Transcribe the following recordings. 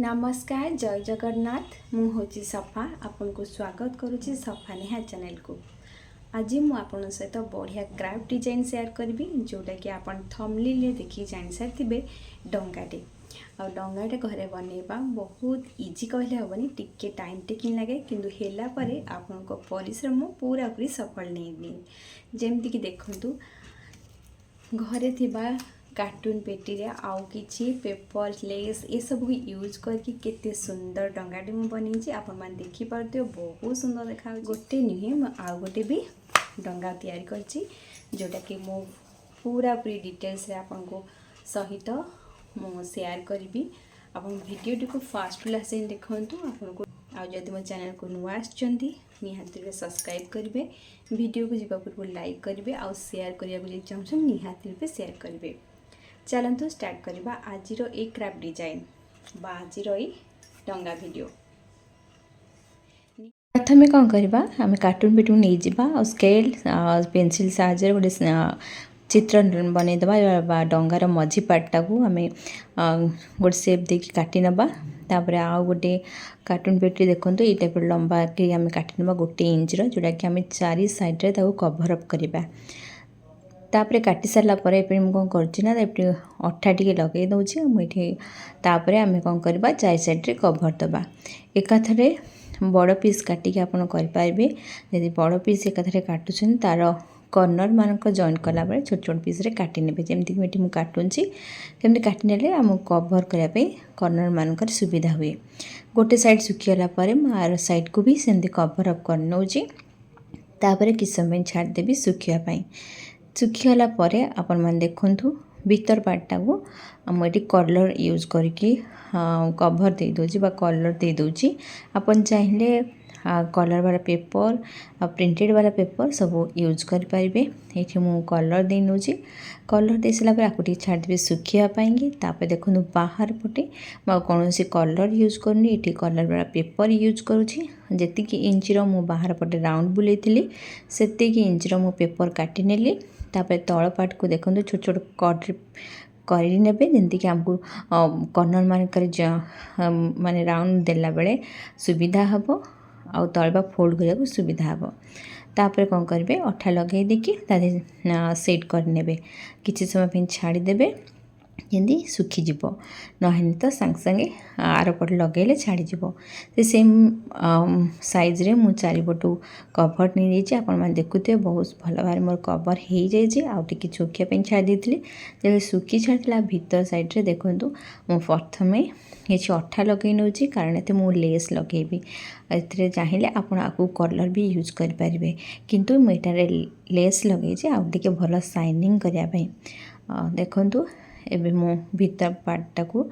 नमस्कार जय जगन्नाथ मु हूँ सफा आपन को स्वागत करुच्ची सफा नेहा चैनल को। आज मु आपन सहित बढ़िया क्राफ्ट डिजाइन शेयर करी जोटा कि आपन थंबनेल देखि जानि सारिथिबे डंगाटे आ डंगाटे घरे बनैबा बहुत इजी कहले हेबनी टिके टाइम टेकिंग लगे किंतु हेला परे आपन को परिश्रम पूरा पूरी सफल नहीं जेमती कि देखंतु घरे थिबा कार्टून पेटी रे आउ किछि पेपर लेस ये सब यूज करके केते सुंदर डंगाटे मु बनी आपण मान देखि पारते बहुत सुंदर देखा गोटे नुहे आउ गोटे भी डंगा तैयारी करछि जोटा कि मु पूरा पूरी डिटेल्स रे आपन को सहित मु शेयर करी आपन वीडियो टी को फास्ट क्लास देखंतु आपन को आ जदि मो चैनल को नुआ आछंती निहाती रे सब्सक्राइब करिवे वीडियो को जीवा पूर्व लाइक करिवे आ शेयर करिया को जे चाहछन निहाती रे शेयर करिवे। चलतु स्टार्ट करवा आज एक क्राफ्ट डिजाइन बा आज डंगा वीडियो। प्रथमे कौन करवा आम कार्टून पेटी नहीं जावा और स्केल पेंसिल साहाଯ୍य गोटे चित्र बनईदे डंगार मझी पार्टा को आम गोटे सेप दे काटी नबा तापर आउ गोटे कार्टून पेटी देखो ये टाइप लंबा कि आम काटी नबा गोटे इंच जोटा कि आम चारि साइड रे कभर अप करवा तापर काटी सारा पर कौन करना अठा टी लगे दूसरी मुझे तापर आम कौन करवा चार साइड रे कभर दबा एकाथरे बड़ पीस काटिक आपड़ करेंगे जदि बड़ पीस एकाथरे काटुन तार कर्नर मानक जॉइन कला बेले छोट छोट पीस रे काटी नेबे जेमती कि मैं काटुची सेमती काटी नेले आम कभर करने कर्नर मानक सुविधा हुए। गोटे साइड सुखीगला आर साइड को भी सेमती कभर अप कर नौची तापर किस समय छाड़देवी सुखापी सुखीगला आपण मैंने देखु भीतर पार्टा को मुझे कलर यूज करके कभर दे दूची कलर दे दूची अपन चाहिए कलर वाला पेपर प्रिंटेड वाला पेपर सब यूज करेंगे ये मु कलर दे नौची कलर दे सारा आपको छाड़देवी सुखापी तापर देखो बाहर पटे कौन सी कलर यूज करनी ये कलर वाला पेपर यूज करुँची जी इंचर मु बाहर पटे राउंड बुलाई से इंचर मु पेपर काटी नेली तापर तल पार्ट को देखो छोट छोट कट करे जमीक आमको कर्नर मानक माने राउंड देला बेले सुविधा हम आउ तलबा फोल्ड करने सुविधा हम तापर कौन करेंगे अठा लगे देखिए सेट करने किसी समय छाड़देवे जमी सुखीज ना तो सांगे सांगे आर पट लगे छाड़ीज से सेम साइज रे मु चारिपटू कभर नहीं जाइए आपण मैंने देखुए बहुत भल भाव मोर कभर हो जाए आउ टे सुखापी छाड़ी जब सुखी छाड़ा भीतर साइड रे देखु मु प्रथमे ये अठा लगे नौ कारण ये मु लेस लगेबी ए चाहिए आप कलर भी यूज करेंगे किंतु मुझे लेस लगे आउ टे भल साइनिंग करने देखु एबे मो भीतर पार्टा को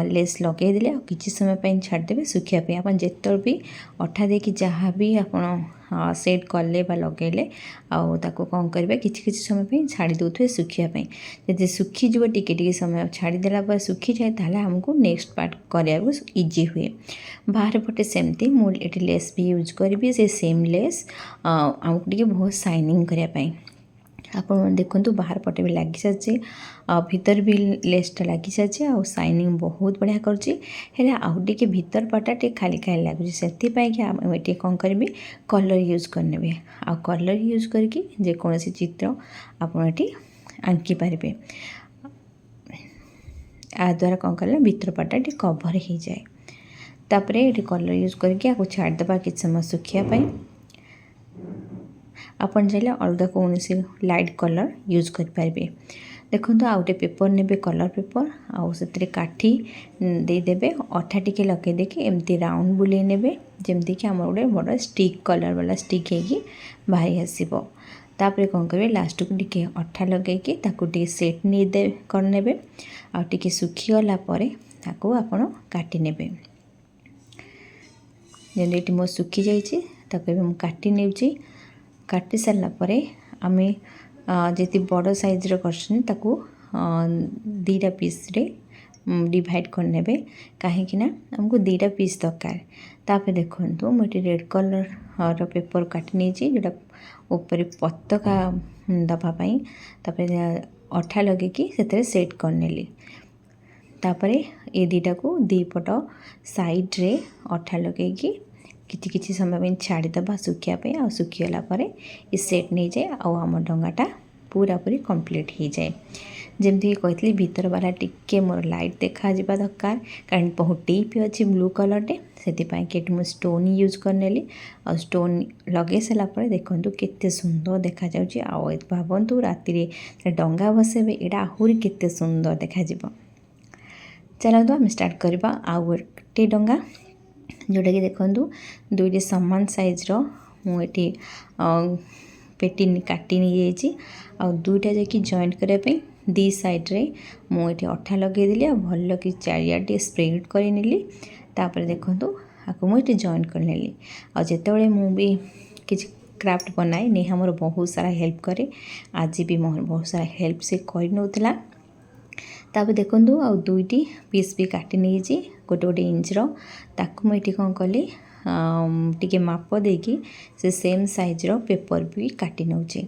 लेस लगे देले आ किछि समय छाड़देवे सुखापी आप जिते भी अठा देखिए जहाँ भी आप सेट कले लगेले आको कौन करेंगे किछि समय छाड़ी दौथे सुखापी जब सुखीज टिके समय छाड़देला सुखी जाए ताले हमको नेक्स्ट पार्ट कराया इजी हुए। बाहर पटे सेमती मुझे लेस भी यूज करी से सेम लेस आमको टे बहुत साइनिंग करने आप देखु बाहर पटे भी लगी सारी भीतर भी लेसटा लगी सारी आ साइनिंग बहुत बढ़िया करें आउ टे भीतर पाटा टे खाली खाली लगुच से कौन करी कलर यूज करने आ कलर यूज करके जेकोसी चित्र आपड़ी आंकी पारे आ द्वारा कौन कला भीतर पाटा टे कभर हो जाए तापर ये कलर यूज करके आपको छाड़देवा किसी समय सुखापी आपन चाहिए अलग कौन सी लाइट कलर यूज करेंगे देखो आउ गोटे पेपर ने कलर पेपर आउ से काठी देदेवे अठा टिके लगे देखिए एमती राउंड बुले ने जमती कि आम गोटे बड़ स्टिक कलर वाला स्टिक है बाहरी आसो तापर कौन करेंगे लास्ट को टिके अठा लगे टे सेट नहीं दे करने आ टे सुखीगला आपड़ काटी ने जमी मो सुखी जाइए काटी नेउची काटी सारा पर आम जी बड़ साइज कर दीटा पीस रे डिवाइड करने कहीं आमको दीटा पीस दरकार तापर देखो मुझे रेड कलर पेपर काटी नहीं जोटा ऊपर पताका दवापाई तापर अठा लगे से सेट करनेली तापर ये दुईटा को दी पट साइड रे अठा लगे किछि समय छाड़ीदे सुखापे आ सुखीगला ये सेट नहीं जाए आम डंगाटा पूरा पूरी कंप्लीट हो जाए। जमती कही भीतर वाला टिके मोर लाइट देखा दरकार कारण बहुत टीप अच्छी ब्लू कलर से मुझे स्टोन यूज करनेली आ स्टोन लगे सारापर देखूँ केते सुंदर देखा भावतु राति डंगा बसेबे एटा आहुरी केते सुंदर देखा। चलतु आम स्टार्ट करवा आउ गोटे डंगा जोटा कि देखूँ दुईटी सामान साइज्र मुझे पेटी काटी नहीं जाइए दुईटा जाकि जॉइंट करने दी साइड्रे मुझे अठा लगेदेली आ भल कि चारियाटे स्प्रेड करनेली तापर देखूँ आपको मुझे जॉइंट करनेली आ जितेबाला मुझे किसी क्राफ्ट बनाए नेहा मोर बहुत सारा हेल्प करे आज भी मोर बहुत सारा हेल्प से कर नौला। तापर देखूँ आ दुईटी पीस भी काटी नहीं गोटे गोटे इंचर ताकू मुझे कौन कली टिके माप देकी से सेम साइज्र पेपर भी काटी नौचे।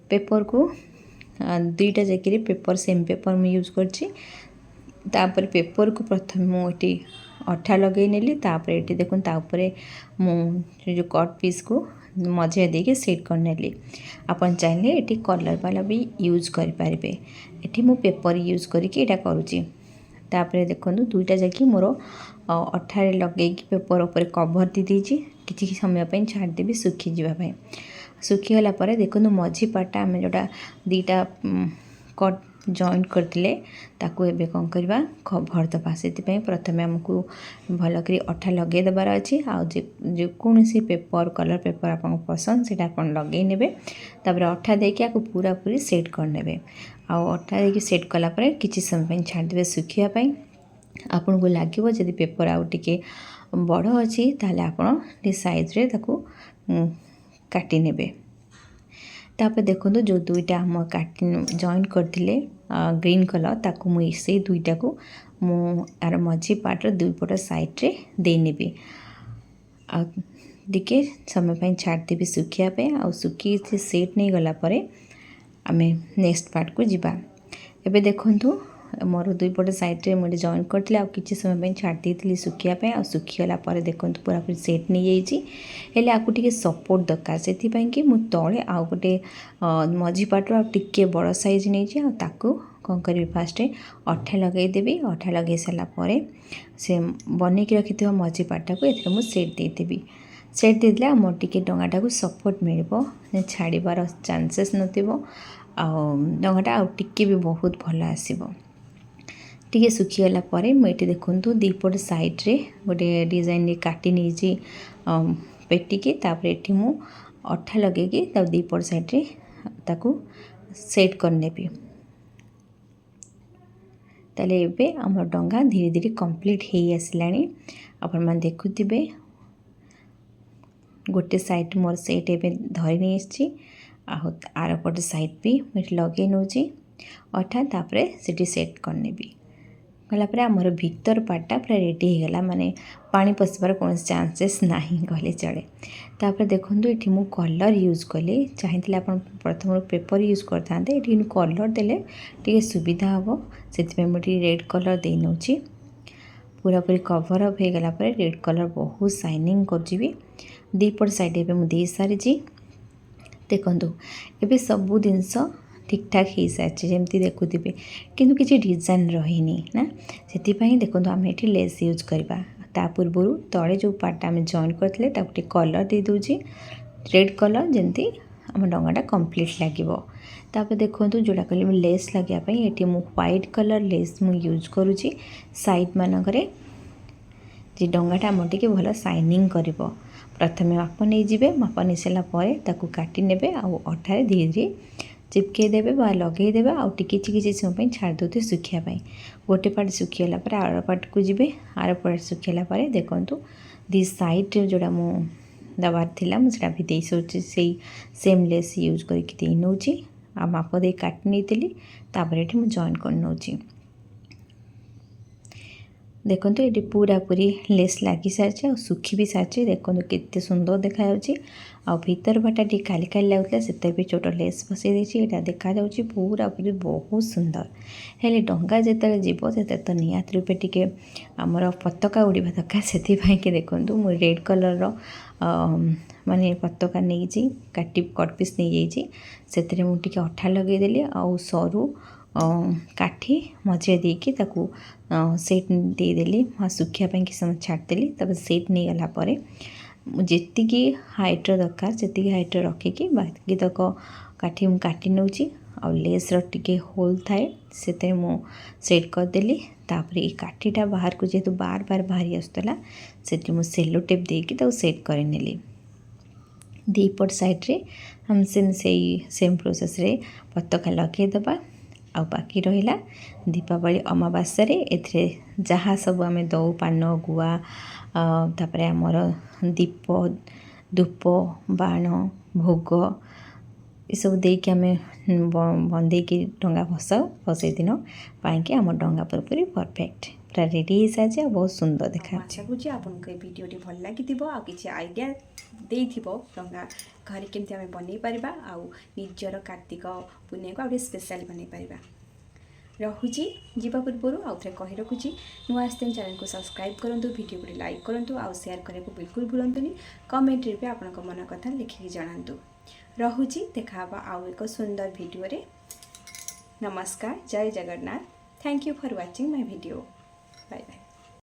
पेपर को दुईटा जगह पेपर सेम पेपर मैं यूज कर पेपर को प्रथम मुझे अठा लगे नेली तापर ये देखो तापर मु जो कट पीस को मझे देके सेट कर नेली। आपन चाहिए ये कलर वाला भी यूज करें ये मु पेपर यूज करके करुँची। तापर देखो दुईटा जगह मोर अठारे लगे पेपर उपर कवर दी देजी किसी समय छाड़देवी सुखी जावाई सुखीगला देखो मझी पार्टा आम जोटा दीटा कट जॉइंट करते ताकू एबे कौन करवा कभर दबा से प्रथम आमको भलक अठा लगे देवार अच्छी आकोसी पेपर कलर पेपर आप पसंद से लगे ने अठा देके आपको पूरा पूरी सेट करने अठा देके सेट कलापर किसी समय छाड़देवे सुखापी आपन को लगे जदि पेपर आउ टे बड़ अच्छी ताले आपन साइज्रे काटी नेबे। तापर देखो जो दुईटा आम काटी जॉइंट करते ग्रीन कलर ताकू मुझे दुईटा को यार मझी पार्टर दुई पट साइड्रे देनेबी टिके समय छाड़देवी सुखापे आ सुखी से सेट नहीं गलापर आम नेक्स्ट पार्ट को जीवा। एबे देखंतु मोर दुई पट साइड्रे मुझे जॉइंट करते किसी समय छाड़ दी सुखापे आ सुखीगला देखो पूरा पूरी सेट नहीं जाइए आपको टे सपोर्ट दरकार से कि मुझे तले आउ गोटे मझी पार्टर टे बड़ साइज नहीं ताकू कौन करी फास्ट अठा लगेदेवी अठा लगे सारापर से बन की रखि मझी पार्टा को ये सेट देदेवी सेट देदेले मोर टे डंगाटा को सपोर्ट मिल छाड़बार चांसेस नथिबो आ डंगाटा आउ टिके भी बहुत भल आसीबो। टिके सुखीगला मुझे देखूँ दीपट साइड्रे गोटे डिजाइन काटी नहीं पेटी के तापर ये मु अठा लगे दीपट साइड्रे ताकू सेट करनेबी ताले एबे आम डंगा धीरे धीरे कंप्लीट हो आसलानी आपण मैंने देखुथिबे गोटे साइड मोर सेट एबे धरी नहीं आरपट साइड भी मुझे लगे नौची अठा तापर से सेट करनेबी गलापर आमर भीतर पार्टा पूरा रेडी होगला माने पानी पशिबार कौन चांसेस नहीं कहले चले। तापर देखो ये मु कलर यूज कली चाहिए आप प्रथम पेपर यूज करते ये कलर देले टे सुविधा हम से मुझे रेड कलर दे नौची पूरा पूरी कवर अप हो गला रेड कलर बहुत शाइनिंग कर दीपट साइड एबे मु दे सारी देखो एबे सबू जिनस ठीक ठाक हो सारी जमी देखुवे किंतु किसी डिजाइन रही ना से देखो आम ये लेस यूज करवा ता पूर्व तले जो पार्ट आम जॉइंट करते कलर दे दूची रेड कलर जमी आम डंगाटा कंप्लीट लगे तापर देखो जोड़ा कहली लेस लगे ये मु व्हाइट कलर लेस मु यूज करुँची साइड मानक डंगाटा आम टे भल शाइनिंग कर प्रथम माप नहीं जी माप नहीं सारापर काटी ने अठारे धीरे धीरे चिपके देवे लगेदेवे आउ किसी समय छाड़ दे सुखापी गोटे पार्ट सुखीगला आर पार्ट को जी आर पार्ट सुखीगला देखो दी साइड जोड़ा मु दबार थिला मुझे भी दे से सेम लेस यूज करके नौची आ माप दे काटी नहीं तापर ये मुझे जॉइन कर नौची देखो ये पूरा पूरी लेस लगी सारी और सुखी भी सारी देखो केते सुंदर देखा आ भीतर बाटा टी काली काली लगुला से भी छोट लेस बसई यहाँ देखा पूरा पूरी बहुत सुंदर हेले डंगा जिते जीव से तो निहाती रूपे टी आमर पताका उड़ा दरकार से देखूँ मुझे रेड कलर माने पताका नहीं काटी कट पिस नहीं जाइए मुझे अठा लगेदेली आउ सरू काठी मझे देकी ताकू सेट देदेली सुखापी कि समय छाड़देली तब सेट नहीं गलापर जी हाइट्र दरकार से हाइट्र रखिकी बाकी तक काठी मुझे काटी नौची आ लेस टे होल थाए से सेट करदेली तापर ये काठीटा बाहर को जेहेतु बार बार बाहरी आसूला से सेलो टेप देकी सेट कर नेली दीपट साइड्रे हम सेम प्रोसेस रे पताका लगेदबा आ बाकी रहा दीपावली अमावास्या ए जहाँ सब आम दौ पान गुआ तापर आमर दीप धूप बाण भोग ये सब देकी आम बंदेकी डंगा भसई दिन पाई आम डंगा पूरी परफेक्ट पूरा रेडी हो सारी बहुत सुंदर देखा आशा करुँच आपको ये वीडियोटी भल लगी किसी आइडिया देइथिबो डंगा घर केमती आम बन पारिबा आ निजर कार्तिक पुण्य को आउटे स्पेशल बन पारिबा रहुची जीवा पूर्व आउ थे कही रखुची नुआ आसते चैनल को सब्सक्राइब करूँ वीडियो को लाइक करूँ आउ शेयर करने को बिल्कुल भूलुनी कमेंट रे आपण मन कथा लिखिकी जनातु रहुची देखा आउ एक सुंदर वीडियो रे नमस्कार जय Jagannath thank you for watching my video bye bye.